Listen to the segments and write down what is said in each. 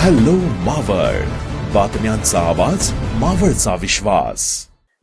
Hello Maval, बातम्यांचा आवाज, मावळचा विश्वास.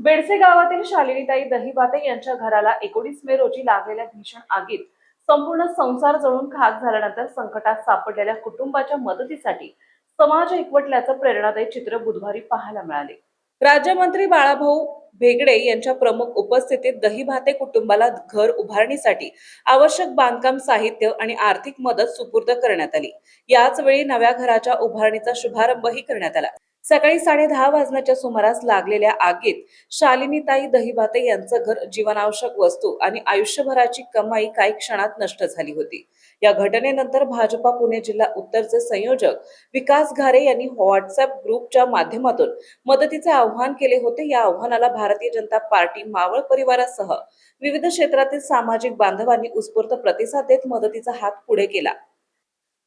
बेडसे गावातील शालिनीताई दहिबाते यांच्या घराला 19 मे रोजी लागलेल्या भीषण आगीत संपूर्ण संसार जळून खाक झाल्यानंतर संकटात सापडलेल्या कुटुंबाच्या मदतीसाठी समाज एकवटल्याचं प्रेरणादायी चित्र बुधवारी पाहायला मिळाले. राज्यमंत्री बाळाभाऊ भेगडे यांच्या प्रमुख उपस्थितीत दहिबाते कुटुंबाला घर उभारणीसाठी आवश्यक बांधकाम साहित्य आणि आर्थिक मदत सुपूर्द करण्यात आली. याच वेळी नव्या घराच्या उभारणीचा शुभारंभही करण्यात आला. सकाळी 10:30 वाजण्याच्या सुमारास लागलेल्या आगीत शालिनीताई दहिबाते यांचं घर, जीवनावश्यक वस्तू आणि आयुष्यभराची कमाई काही क्षणात नष्ट झाली होती. या घटनेनंतर भाजपा पुणे जिल्हा उत्तरचे संयोजक विकास घारे यांनी व्हॉट्सअप ग्रुपच्या माध्यमातून मदतीचे आवाहन केले होते. या आव्हानाला भारतीय जनता पार्टी मावळ परिवारासह विविध क्षेत्रातील सामाजिक बांधवांनी उत्स्फूर्त प्रतिसाद देत मदतीचा हात पुढे केला.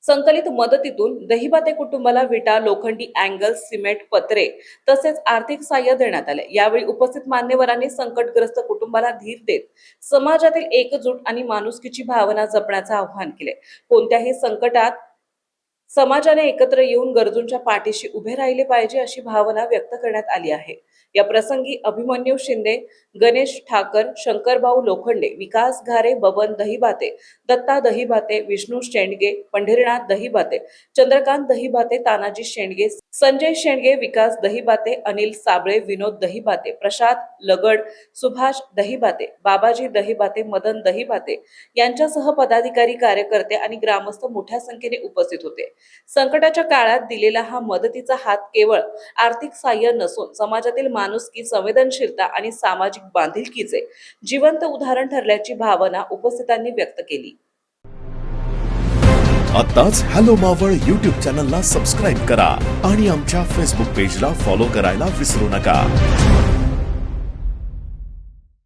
संकलित मदतीतून दहिबाते कुटुंबाला विटा, लोखंडी अँगल, सिमेंट, पत्रे तसेच आर्थिक सहाय्य देण्यात आले. यावेळी उपस्थित मान्यवरांनी संकटग्रस्त कुटुंबाला धीर देत समाजातील एकजूट आणि माणुसकीची भावना जपण्याचे आवाहन केले. कोणत्याही संकटात समाजाने एकत्र येऊन गरजूंच्या पाठीशी उभे राहिले पाहिजे अशी भावना व्यक्त करण्यात आली आहे. या प्रसंगी अभिमन्यू शिंदे, गणेश ठाकर, शंकरभाऊ लोखंडे, विकास घारे, बबन दहिबाते, दत्ता दहिबाते, विष्णू शेंडगे, पंढरीनाथ दहिबाते, चंद्रकांत दहिबाते, तानाजी शेंडगे, संजय शेंडगे, विकास दहिबाते, अनिल साबळे, विनोद दहिबाते, प्रसाद लगड, सुभाष दहिबाते, बाबाजी दहिबाते, मदन दहिबाते यांच्यासह पदाधिकारी, कार्यकर्ते आणि ग्रामस्थ मोठ्या संख्येने उपस्थित होते. संकटाच्या काळात दिलेला हा मदतीचा हात केवळ आर्थिक सहाय्य नसून समाजातील माणुसकी, संवेदनशीलता आणि सामाजिक बांधिलकीचे जिवंत उदाहरण ठरल्याची भावना उपस्थितांनी व्यक्त केली. आताच हॅलो मावळ YouTube चॅनलला सबस्क्राईब करा आणि आमच्या फेसबुक पेजला फॉलो करायला विसरू नका.